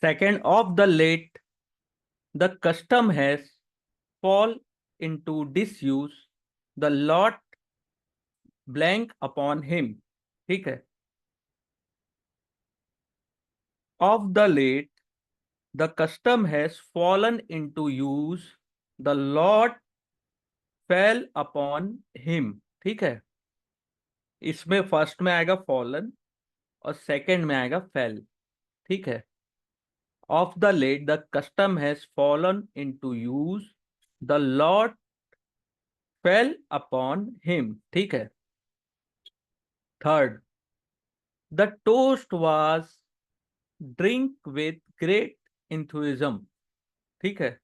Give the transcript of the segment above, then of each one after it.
Second, of the late, the custom has fall into disuse, the lot blank upon him. ठीक है. Of the late, the custom has fallen into use, the lot fell upon him. ठीक है. इसमें first में आएगा fallen और second में आएगा फेल. ठीक है. Of the late the custom has fallen into use, the lot fell upon him. ठीक है. Third, the toast was drink with great enthusiasm. ठीक है.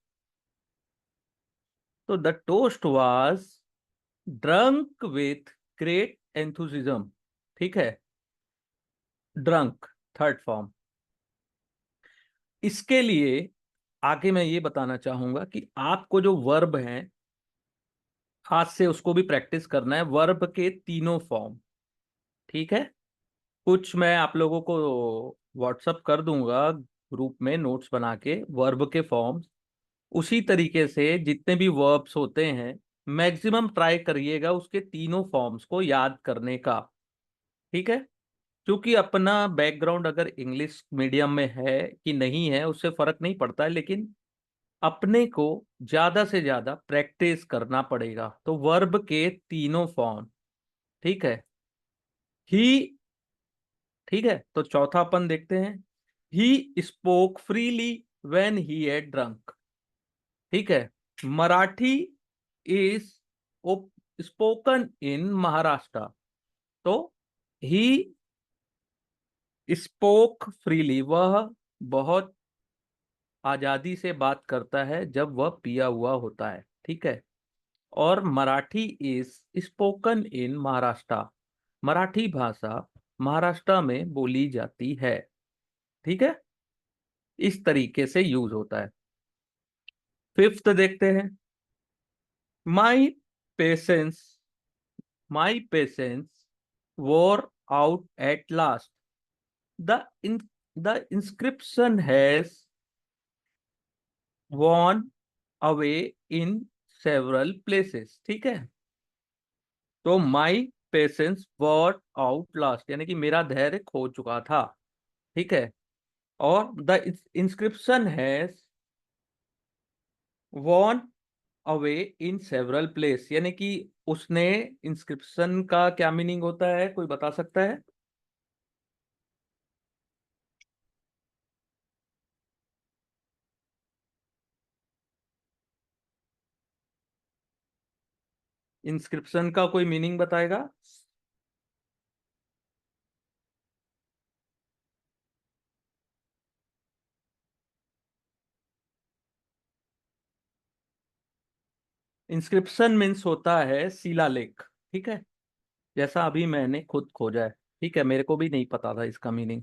तो the toast was drunk with great enthusiasm. ठीक है. Drunk, third form. इसके लिए आगे मैं ये बताना चाहूंगा कि आपको जो वर्ब हैं आज से उसको भी प्रैक्टिस करना है. वर्ब के तीनों फॉर्म. ठीक है. कुछ मैं आप लोगों को व्हाट्सअप कर दूंगा ग्रुप में नोट्स बना के, वर्ब के फॉर्म्स. उसी तरीके से जितने भी वर्ब्स होते हैं मैक्सिमम ट्राई करिएगा उसके तीनों फॉर्म्स को याद करने का. ठीक है. क्योंकि अपना बैकग्राउंड अगर इंग्लिश मीडियम में है कि नहीं है उससे फर्क नहीं पड़ता है, लेकिन अपने को ज्यादा से ज्यादा प्रैक्टिस करना पड़ेगा. तो वर्ब के तीनों फॉर्म. ठीक है. ही. ठीक है. तो चौथा अपन देखते हैं. He spoke freely when he had drunk. ठीक है. Marathi is spoken in Maharashtra. तो ही स्पोक फ्रीली, वह बहुत आजादी से बात करता है जब वह पिया हुआ होता है. ठीक है. और Marathi is spoken in Maharashtra, Marathi भाषा महाराष्ट्र में बोली जाती है. ठीक है. इस तरीके से यूज होता है. फिफ्थ देखते हैं. माई पेशेंस, माई पेशेंस वोर out at last, the the inscription has won away in several places. ठीक है. तो my patience war out last यानी कि मेरा धैर्य खो चुका था. ठीक है. और the inscription has won away in several place यानी कि उसने, इंस्क्रिप्शन का क्या मीनिंग होता है, कोई बता सकता है? इंस्क्रिप्शन का कोई मीनिंग बताएगा? इंस्क्रिप्शन मीन्स होता है शिलालेख. ठीक है. जैसा अभी मैंने खुद खोजा है. ठीक है. मेरे को भी नहीं पता था इसका मीनिंग,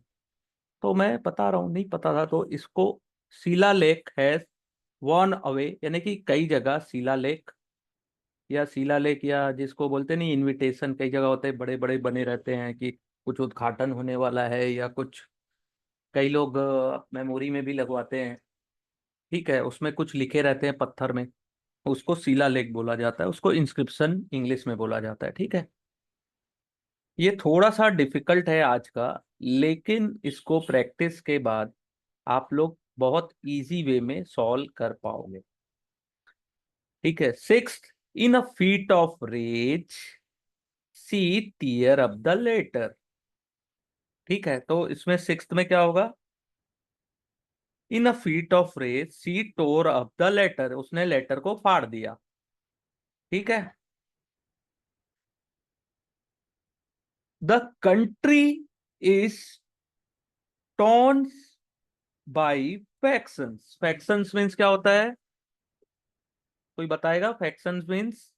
तो मैं बता रहा हूँ नहीं पता था. तो इसको शिलालेख है वॉन अवे यानी कि कई जगह शिलालेख या शिलालेख या जिसको बोलते नहीं इनविटेशन, कई जगह होते हैं बड़े बड़े बने रहते हैं कि कुछ उद्घाटन होने वाला है या कुछ. कई लोग मेमोरी में भी लगवाते हैं. ठीक है. उसमें कुछ लिखे रहते हैं पत्थर में, उसको शिलालेख बोला जाता है, उसको इंस्क्रिप्शन इंग्लिश में बोला जाता है. ठीक है. ये थोड़ा सा डिफिकल्ट है आज का, लेकिन इसको प्रैक्टिस के बाद आप लोग बहुत इजी वे में सॉल्व कर पाओगे. ठीक है. Sixth, in a fit of rage she tear up the letter. ठीक है. तो इसमें सिक्स्थ में क्या होगा? In a fit of rage she tore up the letter, उसने लेटर को फाड़ दिया. ठीक है. The country is torn by factions. Factions means क्या होता है, कोई बताएगा? फैक्शंस मीन्स,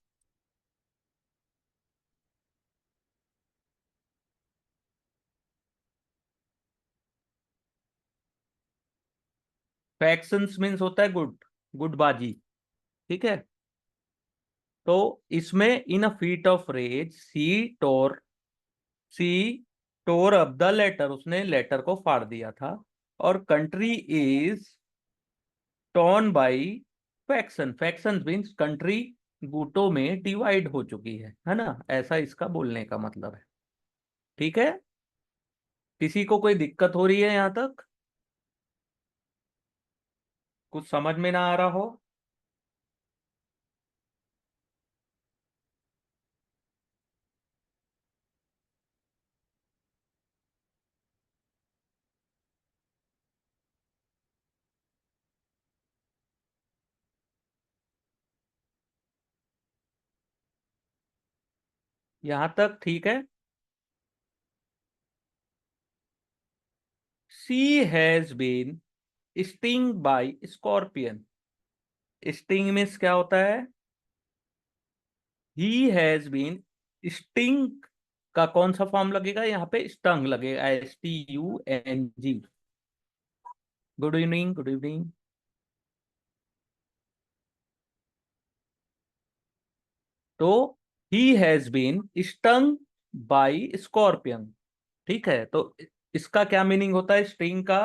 फैक्शंस मीन्स होता है गुट, गुटबाजी. ठीक है. तो इसमें in a fit of rage she tore up the letter, उसने लेटर को फाड़ दिया था. और country is torn by faction. Faction means country गुटों में डिवाइड हो चुकी है ना, ऐसा इसका बोलने का मतलब है। ठीक है, किसी को कोई दिक्कत हो रही है यहां तक? कुछ समझ में ना आ रहा हो? यहां तक ठीक है? She has been sting by scorpion. Sting means क्या होता है? ही हैज बीन स्टिंग का कौन सा फॉर्म लगेगा यहाँ पे? स्टंग लगेगा, STUNG। Good evening, good evening. तो he has been stung by scorpion. ठीक है, तो इसका क्या मीनिंग होता है स्टिंग का?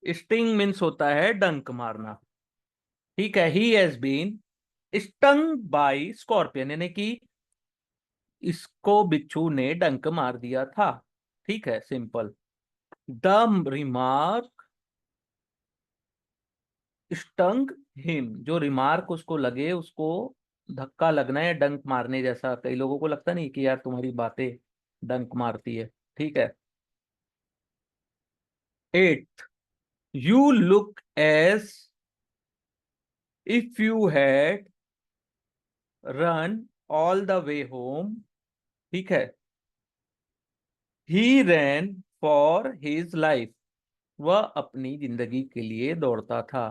स्टिंग मीन्स होता है डंक मारना। ठीक है, he has been stung by scorpion, यानी कि इसको बिच्छू ने डंक मार दिया था। ठीक है, simple. The remark stung him, जो रिमार्क उसको लगे, उसको धक्का लगना है डंक मारने जैसा। कई लोगों को लगता नहीं कि यार तुम्हारी बातें डंक मारती है। ठीक है। 8, you look as if you had run all the way home. ठीक है, he ran for his life, वह अपनी जिंदगी के लिए दौड़ता था।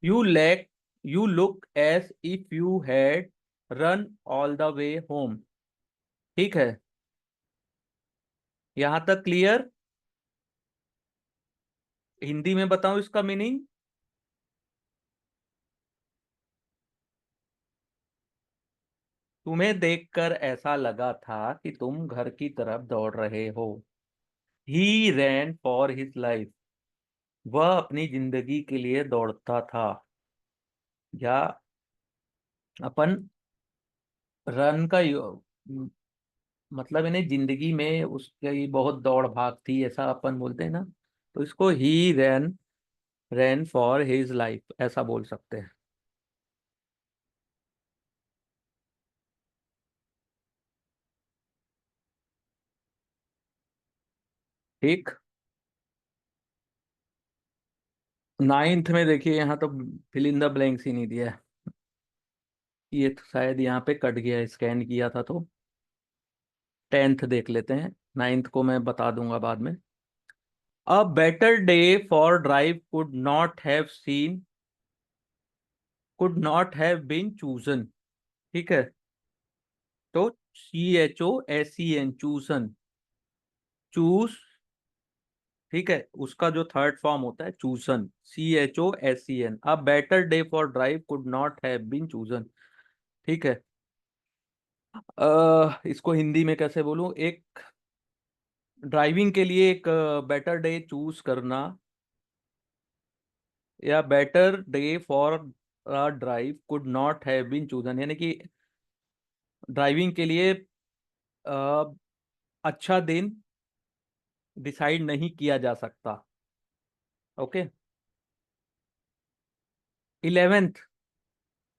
You lack you look as if you had run all the way home. ठीक है, यहां तक क्लियर? हिंदी में बताऊं इसका मीनिंग? तुम्हें देखकर ऐसा लगा था कि तुम घर की तरफ दौड़ रहे हो। ही रैन फॉर हिज लाइफ, वह अपनी जिंदगी के लिए दौड़ता था। या अपन रन का मतलब इन्हें जिंदगी में उसकी बहुत दौड़ भाग थी, ऐसा अपन बोलते हैं ना। तो इसको ही रैन रैन फॉर हिज लाइफ ऐसा बोल सकते हैं। ठीक। नाइन्थ में देखिए, यहाँ तो फिल इन द ब्लैंक्स ही नहीं दिया है। ये तो शायद यहाँ पे कट गया है, स्कैन किया था तो। 10th देख लेते हैं, नाइन्थ को मैं बता दूंगा बाद में। A better day for drive could not have been chosen. ठीक है, तो CHOSEN, चूसन, चूज। ठीक है, उसका जो थर्ड फॉर्म होता है chosen, CHOSEN। A better day for drive could not have been chosen. ठीक है। इसको हिंदी में कैसे बोलूं? एक ड्राइविंग के लिए एक बेटर डे चूज करना, या better day for drive could not have been chosen, यानी कि ड्राइविंग के लिए अ, अच्छा दिन डिसाइड नहीं किया जा सकता। Okay. 11th,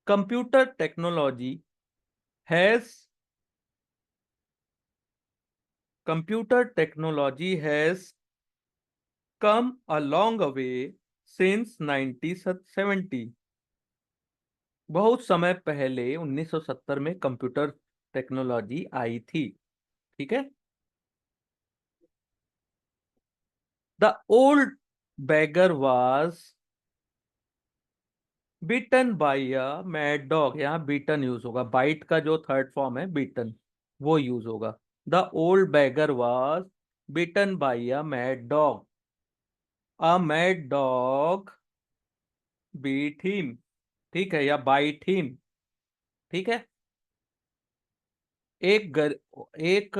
computer technology has computer technology has come a long way since 1970। बहुत समय पहले 1970 में कंप्यूटर टेक्नोलॉजी आई थी। ठीक है। The old beggar was beaten by a mad dog. यहाँ बीटन यूज होगा, बाइट का जो थर्ड फॉर्म है बीटन, वो यूज होगा। The old beggar was beaten by a mad dog. A mad dog beat him. ठीक है, या बाइट हिम। ठीक है। एक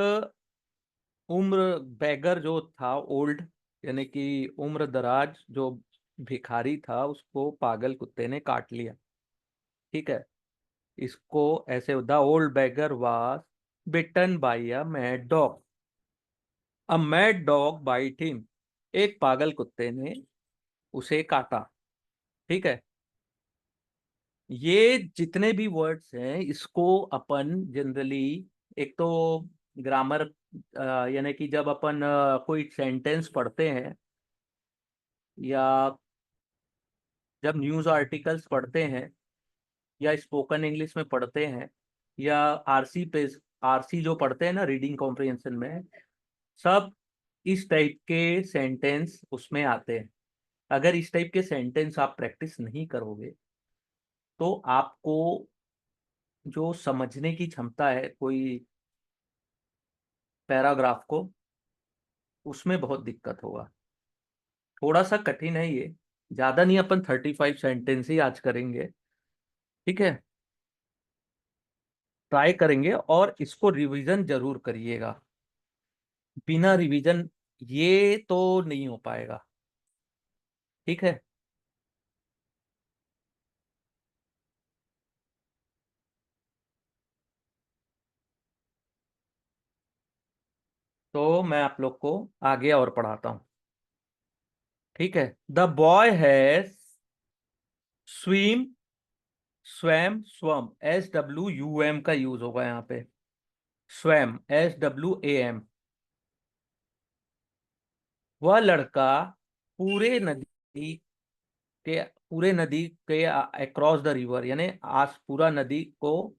उम्र बैगर जो था, ओल्ड, यानी कि उम्र दराज जो भिखारी था, उसको पागल कुत्ते ने काट लिया। ठीक है। इसको ऐसे, the old beggar was bitten by a mad dog. A mad dog bite him. एक पागल कुत्ते ने उसे काटा। ठीक है। ये जितने भी वर्ड्स हैं, इसको अपन जनरली, एक तो ग्रामर, यानी कि जब अपन कोई सेंटेंस पढ़ते हैं, या जब न्यूज़ आर्टिकल्स पढ़ते हैं, या स्पोकन इंग्लिश में पढ़ते हैं, या आरसी पे, आरसी जो पढ़ते हैं ना, रीडिंग कॉम्प्रिहेंशन में, सब इस टाइप के सेंटेंस उसमें आते हैं। अगर इस टाइप के सेंटेंस आप प्रैक्टिस नहीं करोगे, तो आपको जो समझने की क्षमता है कोई पैराग्राफ को, उसमें बहुत दिक्कत होगा। थोड़ा सा कठिन है ये, ज्यादा नहीं, अपन 35 सेंटेंस ही आज करेंगे। ठीक है। ट्राई करेंगे, और इसको रिवीजन जरूर करिएगा। बिना रिवीजन ये तो नहीं हो पाएगा। ठीक है। तो मैं आप लोग को आगे और पढ़ाता हूँ। ठीक है। The boy has swim, swam, swum, SWUM का यूज होगा यहाँ पे। Swam, SWAM। वह लड़का पूरे नदी के पूरे नदी के अक्रॉस द रिवर, यानी आस पूरा नदी को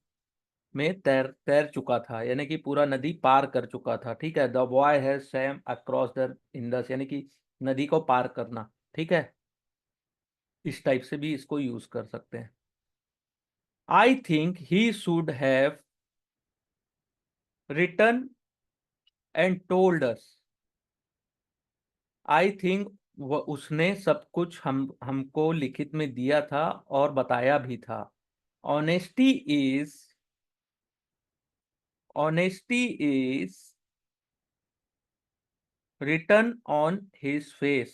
में तैर तैर चुका था, यानी कि पूरा नदी पार कर चुका था। ठीक है। The boy has swum across the Indus, यानी कि नदी को पार करना। ठीक है। इस टाइप से भी इसको यूज कर सकते हैं। I think he should have written and told us. I think उसने सब कुछ हमको लिखित में दिया था और बताया भी था। Honesty is honesty is written on his face.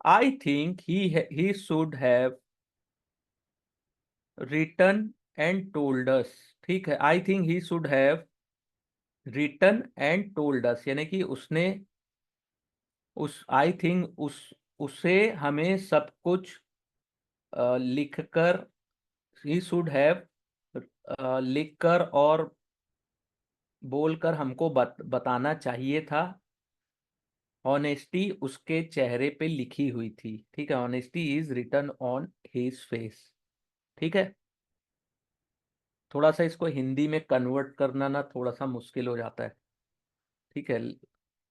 I think he should have written and told us. ठीक है। I think he should have written and told us, यानी कि उसने उस आई थिंक उसे हमें सब कुछ लिखकर, ही शुड हैव लिखकर और बोलकर हमको बताना चाहिए था। ऑनेस्टी उसके चेहरे पे लिखी हुई थी। ठीक है। Honesty is written on his face. ठीक है। थोड़ा सा इसको हिंदी में कन्वर्ट करना ना थोड़ा सा मुश्किल हो जाता है। ठीक है।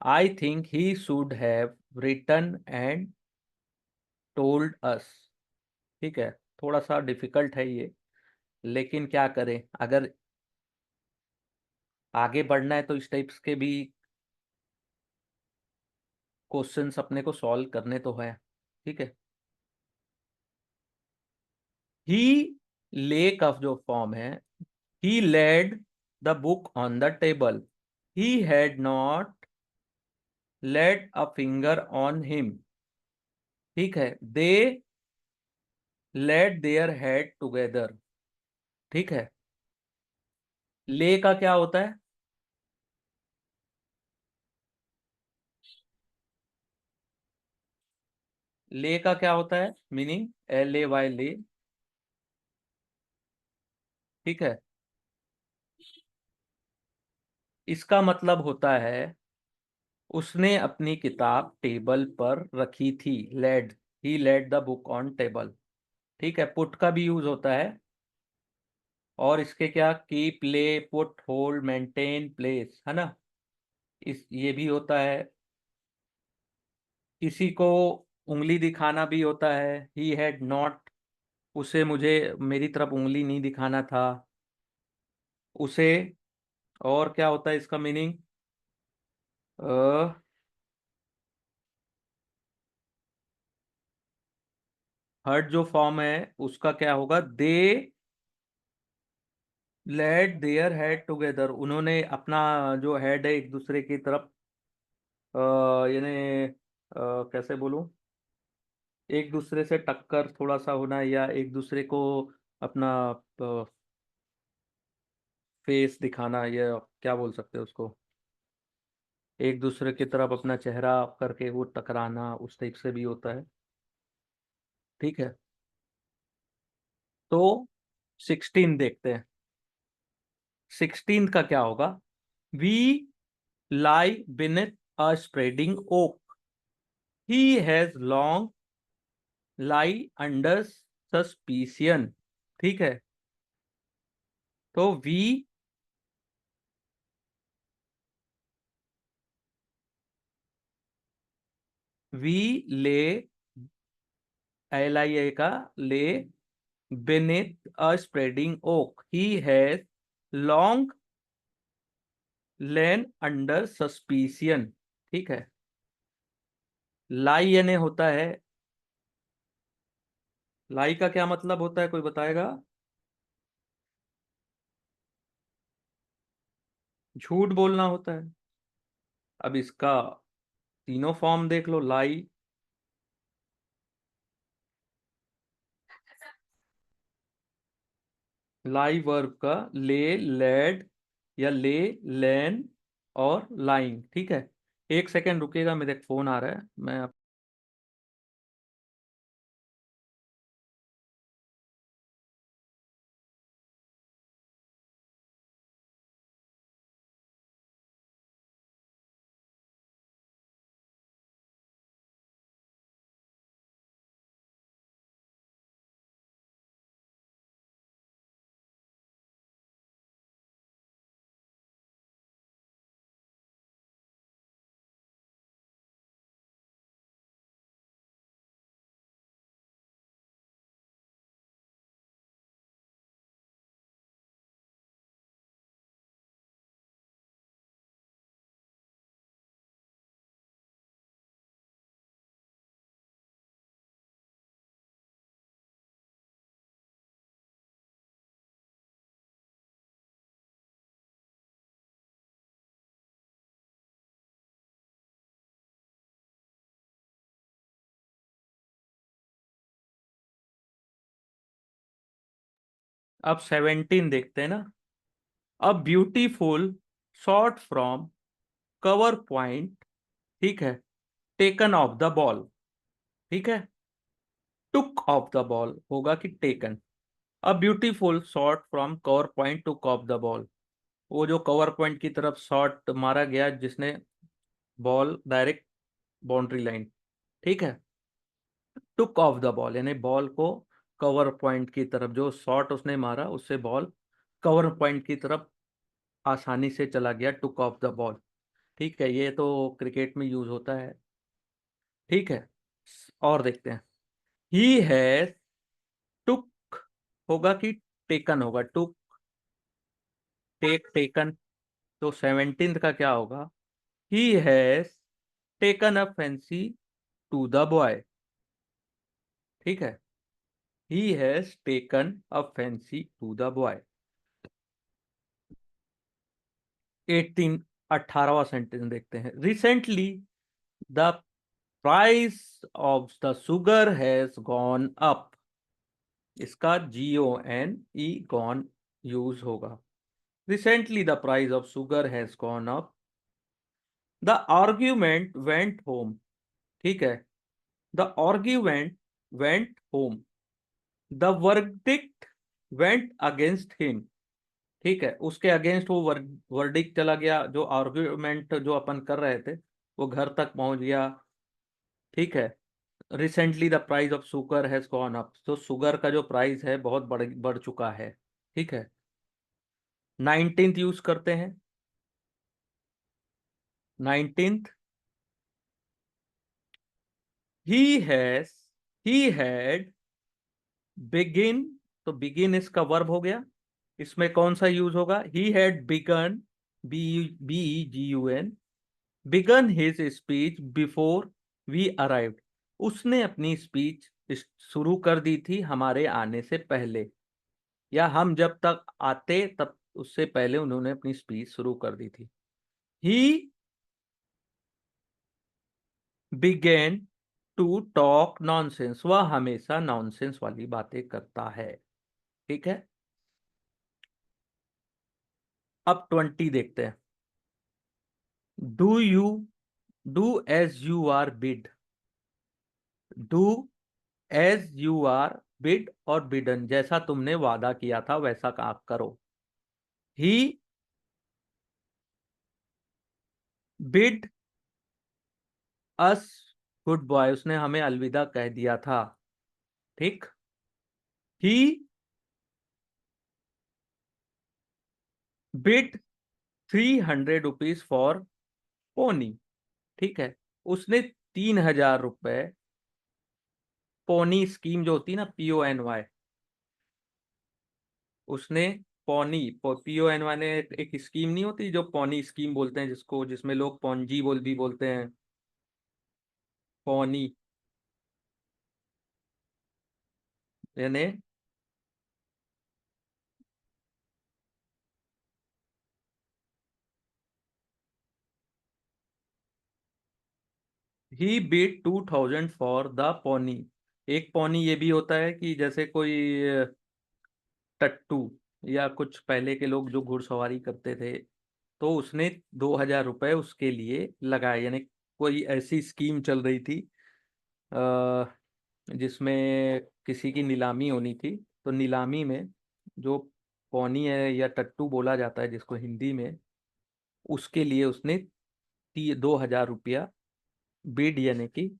I think he should have written and told us. ठीक है। थोड़ा सा डिफिकल्ट है ये, लेकिन क्या करें, अगर आगे बढ़ना है तो इस टाइप्स के भी क्वेश्चंस अपने को सॉल्व करने तो है। ठीक है। ही लेक ऑफ जो फॉर्म है, he laid the book on the table. He had not laid a finger on him. ठीक है। They let their head together. ठीक है। ले का क्या होता है? ले का क्या होता है मीनिंग? LAY, ले। ठीक है। इसका मतलब होता है उसने अपनी किताब टेबल पर रखी थी। Laid, he laid the book on table. ठीक है। पुट का भी यूज होता है, और इसके क्या, कीप, ले, पुट, होल्ड, मेंटेन, प्लेस, है ना। इस ये भी होता है। किसी को उंगली दिखाना भी होता है। ही हैड नॉट, उसे मुझे मेरी तरफ उंगली नहीं दिखाना था उसे। और क्या होता है इसका मीनिंग? हर्ट जो फॉर्म है उसका क्या होगा? दे लेट देयर हेड टुगेदर, उन्होंने अपना जो हेड है एक दूसरे की तरफ, यानी कैसे बोलूं, एक दूसरे से टक्कर थोड़ा सा होना, या एक दूसरे को अपना फेस दिखाना, या क्या बोल सकते हैं उसको, एक दूसरे की तरफ अपना चेहरा करके वो टकराना, उस टाइप से भी होता है। ठीक है, तो 16 देखते हैं। 16 का क्या होगा? We lie beneath a spreading oak, he has long lie under suspicion. ठीक है, तो वी ले, एल आई ए का ले, beneath a spreading oak, he has long lain under suspicion। ठीक है, लाई यानी होता है, लाई का क्या मतलब होता है, कोई बताएगा? झूठ बोलना होता है। अब इसका तीनों फॉर्म देख लो। लाई, लाई वर्ब का ले, लेड, या ले, लैन, और लाइंग। ठीक है, एक सेकेंड रुकिएगा, मेरे एक फोन आ रहा है, मैं अब 17 देखते हैं ना। A beautiful shot from cover point, ठीक है, टेकन ऑफ द बॉल। ठीक है, टुक ऑफ द बॉल होगा कि taken. A beautiful shot from cover point took off the ball, वो जो कवर पॉइंट की तरफ शॉट मारा गया जिसने बॉल डायरेक्ट बाउंड्री लाइन। ठीक है, टुक ऑफ द बॉल यानी बॉल को कवर पॉइंट की तरफ, जो शॉट उसने मारा उससे बॉल कवर पॉइंट की तरफ आसानी से चला गया, टुक ऑफ द बॉल। ठीक है, ये तो क्रिकेट में यूज होता है। ठीक है, और देखते हैं। ही हैज टुक होगा कि टेकन होगा? Took, take, taken. तो 17 का क्या होगा? He has taken a fancy to the boy. ठीक है, he has taken a fancy to the boy. 18, 18वां सेंटेंस देखते हैं। Recently the price of the sugar has gone up, इसका GON E गॉन यूज होगा। Recently the price of sugar has gone up, the argument went home. ठीक है, the argument went home, the verdict went against him. ठीक है, उसके against वो verdict चला गया, जो आर्ग्यूमेंट जो अपन कर रहे थे वो घर तक पहुंच गया। ठीक है, recently the price of sugar has gone up, तो शुगर का जो प्राइस है बहुत बढ़ चुका है। ठीक है, 19th यूज करते हैं। 19th, he has, he had begin, तो बिगिन इसका वर्ब हो गया। इसमें कौन सा यूज होगा? He had begun, BEGUN, begun his speech before we arrived, उसने अपनी स्पीच शुरू कर दी थी हमारे आने से पहले। या हम जब तक आते तब उससे पहले उन्होंने अपनी स्पीच शुरू कर दी थी। He began to talk nonsense, वह हमेशा नॉनसेंस वाली बातें करता है। ठीक है, अब 20 देखते हैं। Do you do as you are bid, do as you are bid और बिडन, जैसा तुमने वादा किया था वैसा काम करो। ही बिड अस गुड बॉय, उसने हमें अलविदा कह दिया था। ठीक। ही बिड 300 रुपीज फॉर पोनी। ठीक है, उसने 3000 रुपए, पोनी स्कीम जो होती है ना, PONY, उसने पौनी, PONY ने एक स्कीम नहीं होती जो पौनी स्कीम बोलते हैं जिसको, जिसमें लोग पौंजी भी बोलते हैं, पौनी यानी। ही बीट 2000 फॉर द पोनी। एक पोनी ये भी होता है कि जैसे कोई टट्टू या कुछ पहले के लोग जो घुड़सवारी करते थे, तो उसने 2000 रुपए उसके लिए लगाए, यानी कोई ऐसी स्कीम चल रही थी अ, जिसमें किसी की नीलामी होनी थी। तो नीलामी में जो पौनी है या टट्टू बोला जाता है जिसको हिंदी में, उसके लिए उसने 2000 रुपया बीड, यानी कि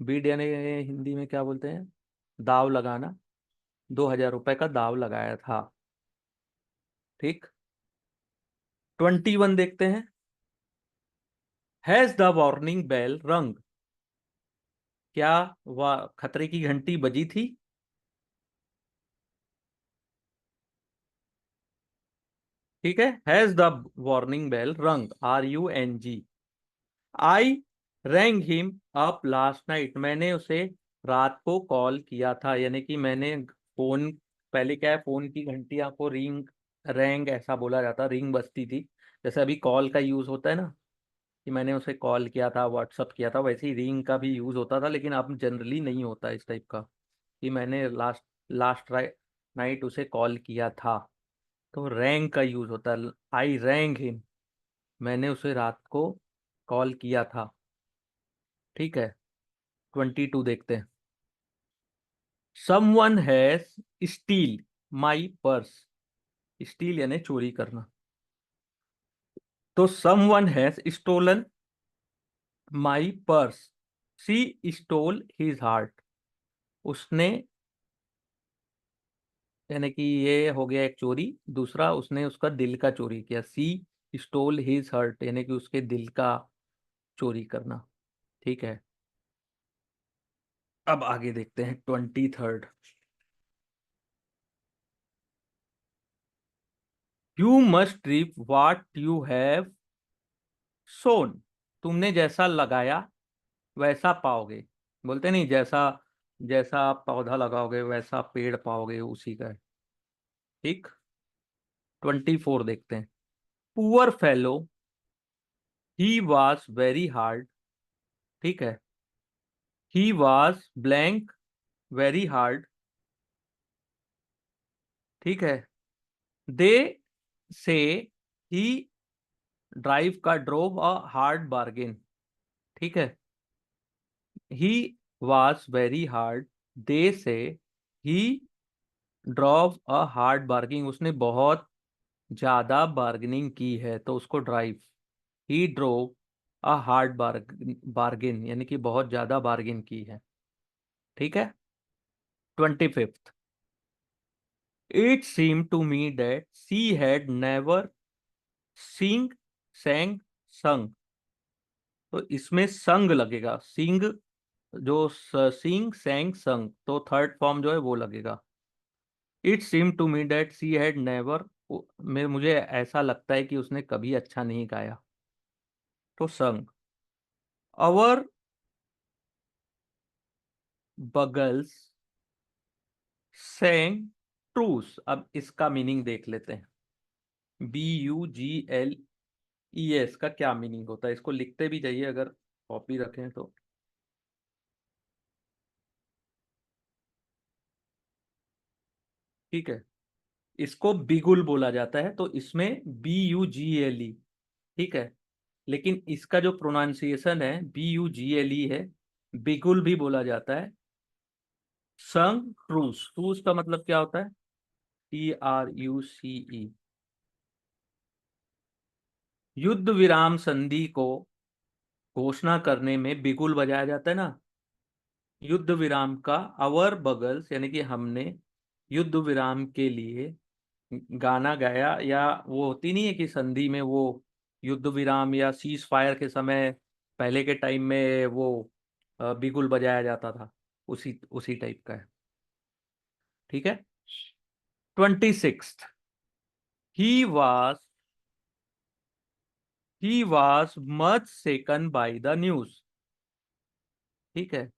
बीड यानी हिंदी में क्या बोलते हैं, दाव लगाना, 2000 रुपए का दाव लगाया था। ठीक। 21 देखते हैं। हैज द वार्निंग बेल रंग, क्या वह खतरे की घंटी बजी थी? ठीक है, has the warning bell rang, RUNG। I rang him up last night, मैंने उसे रात को कॉल किया था, यानी कि मैंने फोन, पहले क्या है, फोन की घंटियां को रिंग, रैंग ऐसा बोला जाता, रिंग बजती थी। जैसे अभी कॉल का यूज होता है ना, कि मैंने उसे कॉल किया था, व्हाट्सअप किया था, वैसे ही रिंग का भी यूज होता था, लेकिन अब जनरली नहीं होता इस टाइप का, कि मैंने लास्ट लास्ट नाइट उसे कॉल किया था। तो रैंग का यूज होता है, आई रैंग हिम, मैंने उसे रात को कॉल किया था। ठीक है। 22 देखते हैं। Someone has steal my purse, steal यानी चोरी करना। तो someone has stolen my purse, she stole his heart, उसने, यानी कि ये हो गया एक चोरी, दूसरा उसने उसका दिल का चोरी किया, सी स्टोल हिज हार्ट यानी कि उसके दिल का चोरी करना। ठीक है, अब आगे देखते हैं 23rd। You must reap what you have sown, तुमने जैसा लगाया वैसा पाओगे, बोलते नहीं, जैसा जैसा आप पौधा लगाओगे वैसा पेड़ पाओगे, उसी का है। ठीक। 24 देखते हैं। Poor fellow, he was very hard. ठीक है, he was blank very hard. ठीक है, दे से ही ड्राइव का ड्रोव अ हार्ड बार्गेन। ठीक है, ही वॉज वेरी हार्ड, दे से ही ड्रॉव अ हार्ड बार्गेनिंग, उसने बहुत ज्यादा बार्गेनिंग की है, तो उसको drive, he drove a hard bargain यानी कि बहुत ज्यादा बार्गेन की है। ठीक है। 25th। It seem to me that she had never sing sang sung, तो इसमें संग लगेगा, सिंग जो सिंग सैंग संग, तो थर्ड फॉर्म जो है वो लगेगा। It seem to me that she had never, में मुझे ऐसा लगता है कि उसने कभी अच्छा नहीं गाया, तो संग। अवर बगल्स sang ट्रूस, अब इसका मीनिंग देख लेते हैं। BUGLES का क्या मीनिंग होता है, इसको लिखते भी जाइए अगर कॉपी रखें तो। ठीक है, इसको बिगुल बोला जाता है, तो इसमें BUGLE। ठीक है, लेकिन इसका जो प्रोनाउंसिएशन है BUGLE है, बिगुल भी बोला जाता है। संग ट्रूस, ट्रूस का मतलब क्या होता है? TRUCE। युद्ध विराम संधि को घोषणा करने में बिगुल बजाया जाता है ना। युद्ध विराम का अवर बगल्स, यानी कि हमने युद्ध विराम के लिए गाना गाया, या वो होती नहीं है कि संधि में वो युद्ध विराम या सीज फायर के समय पहले के टाइम में वो बिगुल बजाया जाता था, उसी उसी टाइप का है। ठीक है। 26th, he was he was much सेकन by the news. ठीक है,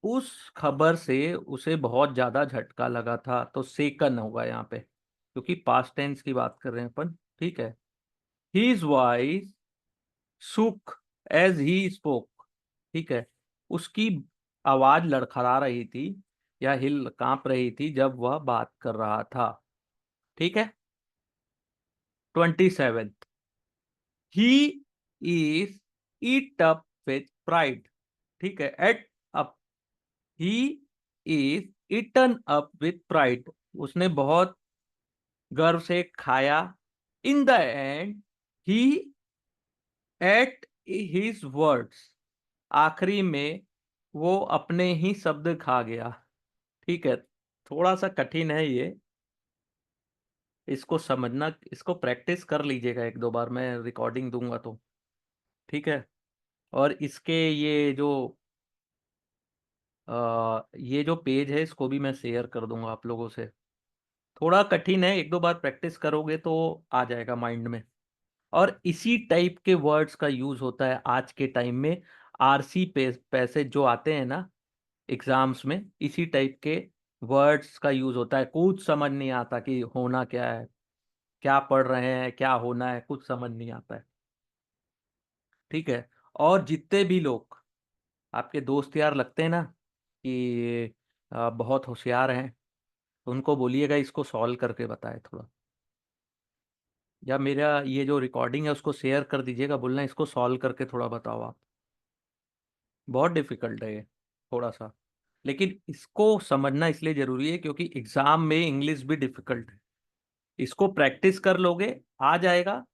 उस खबर से उसे बहुत ज्यादा झटका लगा था, तो सेकन होगा यहाँ पे, क्योंकि पास्ट टेंस की बात कर रहे हैं अपन। ठीक है, हीज वॉइस सुक एज ही स्पोक। ठीक है, उसकी आवाज लड़खड़ा रही थी या हिल कांप रही थी जब वह बात कर रहा था। ठीक है। 27th, he is eat up with pride. ठीक है, ate up, he is eaten up with pride, उसने बहुत गर्व से खाया। In the end he ate his words, आखिरी में वो अपने ही शब्द खा गया। ठीक है, थोड़ा सा कठिन है ये, इसको समझना, इसको प्रैक्टिस कर लीजिएगा एक दो बार, मैं रिकॉर्डिंग दूंगा तो। ठीक है, और इसके ये जो पेज है इसको भी मैं शेयर कर दूंगा आप लोगों से। थोड़ा कठिन है, एक दो बार प्रैक्टिस करोगे तो आ जाएगा माइंड में। और इसी टाइप के वर्ड्स का यूज होता है आज के टाइम में। आरसी पैसेज जो आते हैं ना एग्जाम्स में, इसी टाइप के वर्ड्स का यूज होता है। कुछ समझ नहीं आता कि होना क्या है, क्या पढ़ रहे हैं, क्या होना है, कुछ समझ नहीं आता है। ठीक है, और जितने भी लोग आपके दोस्त यार लगते हैं ना कि बहुत होशियार हैं, उनको बोलिएगा इसको सॉल्व करके बताए थोड़ा, या मेरा ये जो रिकॉर्डिंग है उसको शेयर कर दीजिएगा, बोलना इसको सॉल्व करके थोड़ा बताओ आप। बहुत डिफिकल्ट है ये थोड़ा सा, लेकिन इसको समझना इसलिए जरूरी है क्योंकि एग्जाम में इंग्लिश भी डिफिकल्ट है। इसको प्रैक्टिस कर लोगे, आ जाएगा,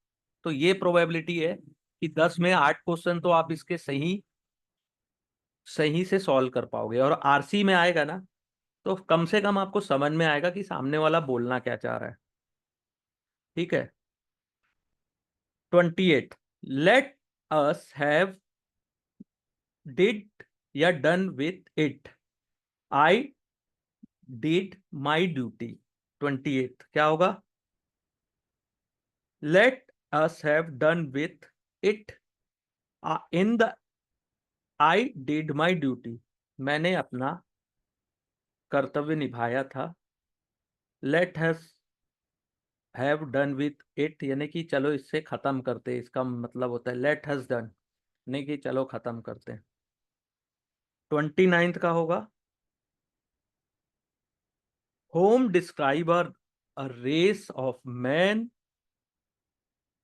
तो ये प्रोबेबिलिटी है कि 10 में 8 क्वेश्चन तो आप इसके सही सही से सॉल्व कर पाओगे। और आरसी में आएगा ना, तो कम से कम आपको समझ में आएगा कि सामने वाला बोलना क्या चाह रहा है। ठीक है। 28, लेट अस हैव डिड या done with it. I did my duty. 28 क्या होगा? Let us have done with it in the, I did my duty, मैंने अपना कर्तव्य निभाया था। Let us have done with it, यानी कि चलो इससे खत्म करते हैं, इसका मतलब होता है लेट हस डन, नहीं कि चलो खत्म करते हैं। 29th का होगा, Homer describe a race of man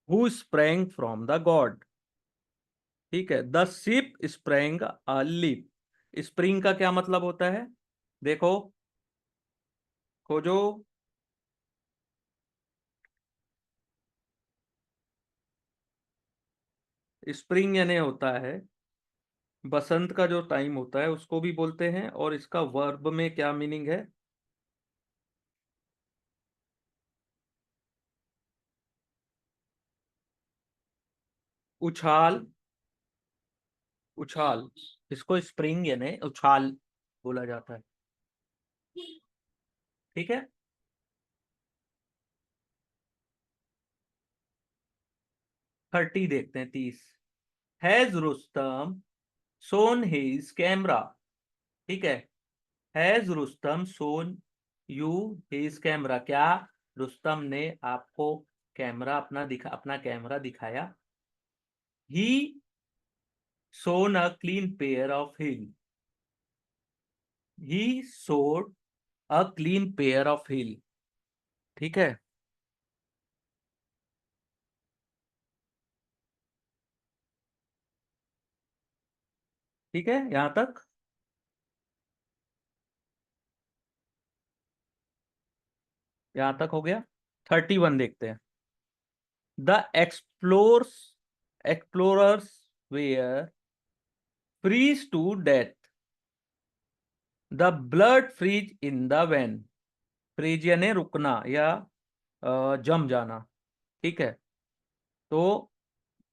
who sprang from the god. ठीक है, the ship sprang a leap. Spring का क्या मतलब होता है? देखो, खोजो। स्प्रिंग यानी होता है बसंत का जो टाइम होता है उसको भी बोलते हैं, और इसका वर्ब में क्या मीनिंग है? उछाल, उछाल, इसको स्प्रिंग यानी उछाल बोला जाता है। ठीक है। 30 देखते हैं, 30, has Rustam shown his camera. ठीक है, has Rustam shown you his camera, क्या रुस्तम ने आपको कैमरा अपना कैमरा दिखाया। He sewn a clean pair of heel, he sewed a clean pair of heel. ठीक है। ठीक है यहां तक। यहां तक हो गया। 31 देखते हैं। The explorers were freeze to death, the blood freeze in the vein. Freeze यानी रुकना या जम जाना। ठीक है। तो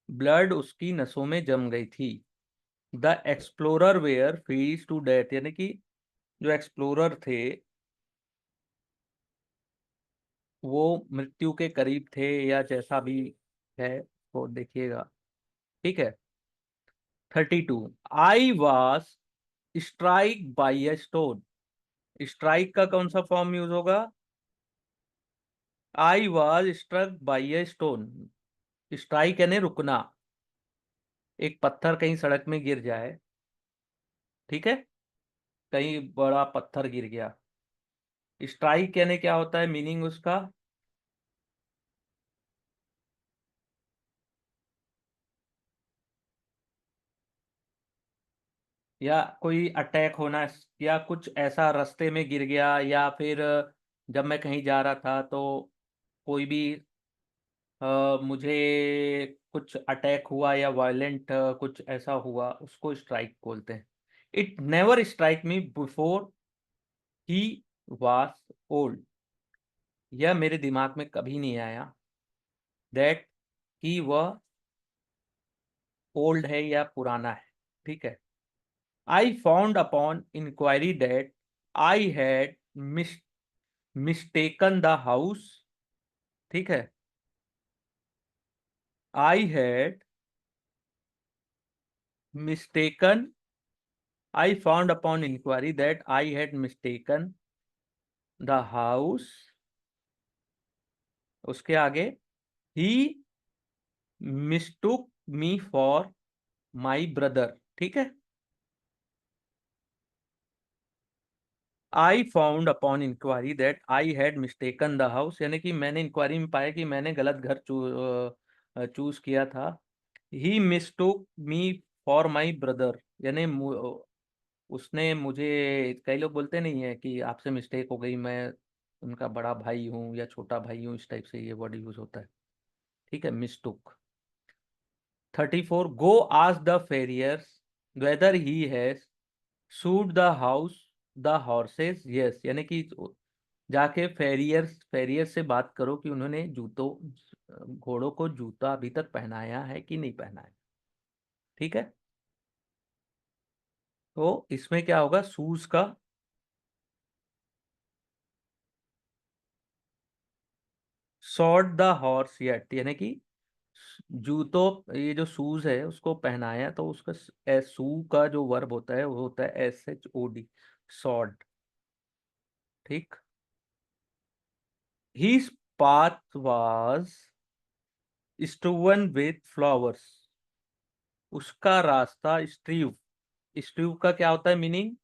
ब्लड उसकी नसों में जम गई थी। The explorer were freeze to death, यानी कि जो एक्सप्लोरर थे वो मृत्यु के करीब थे, या जैसा भी है वो देखिएगा। ठीक है। 32, I was strike by a stone. Strike का कौन सा फॉर्म यूज होगा? I was struck by a stone. Strike यानी रुकना। एक पत्थर कहीं सड़क में गिर जाए, ठीक है, कहीं बड़ा पत्थर गिर गया। स्ट्राइक यानी क्या होता है मीनिंग उसका? या कोई अटैक होना, या कुछ ऐसा रास्ते में गिर गया, या फिर जब मैं कहीं जा रहा था तो कोई भी मुझे कुछ अटैक हुआ या वायलेंट कुछ ऐसा हुआ, उसको स्ट्राइक बोलते हैं। It never strike me before he was old. यह मेरे दिमाग में कभी नहीं आया दैट कि वह ओल्ड है या पुराना है। ठीक है। I found upon inquiry that I had mistaken the house. ठीक है। I had mistaken, I found upon inquiry that I had mistaken the house. उसके आगे, ही मिस्टूक मी फॉर माई ब्रदर। ठीक है। I found upon inquiry that I had mistaken the house, यानी कि मैंने inquiry में पाया कि मैंने गलत घर चूज किया था। ही मिस्टूक मी फॉर माई ब्रदर, यानी उसने मुझे, कई लोग बोलते नहीं है कि आपसे मिस्टेक हो गई, मैं उनका बड़ा भाई हूँ या छोटा भाई हूँ, इस टाइप से ये वर्ड यूज होता है। ठीक है, mistook. 34, go ask the farriers whether he has shoed the house the horses. Yes, यानी कि जाके फेरियर से बात करो कि उन्होंने जूतों घोड़ों को जूता अभी तक पहनाया है कि नहीं पहनाया। ठीक है। तो इसमें क्या होगा, शूज का सॉर्ट द हॉर्स येट, यानी कि जूतों, ये जो शूज है उसको पहनाया, तो उसका शू का जो वर्ब होता है वो होता है SHOD, सॉर्ट। ठीक। His path was strewn with flowers. उसका रास्ता स्ट्रीव, स्ट्रीव का क्या होता है मीनिंग?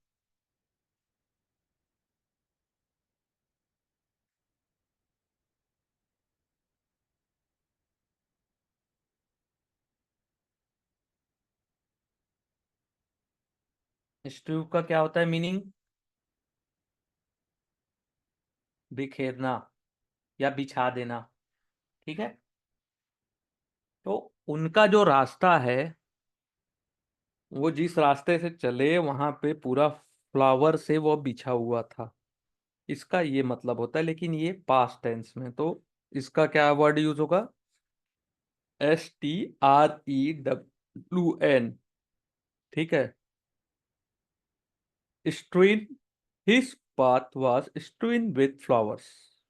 स्ट्रीव का क्या होता है मीनिंग? बिखेरना या बिछा देना। ठीक है। तो उनका जो रास्ता है, वो जिस रास्ते से चले वहां पे पूरा फ्लावर से वो बिछा हुआ था, इसका ये मतलब होता है। लेकिन ये पास्ट टेंस में, तो इसका क्या वर्ड यूज होगा? STREWN। ठीक है। Strewn, his path was strewn with flowers.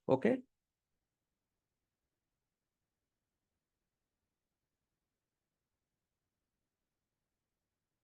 Okay.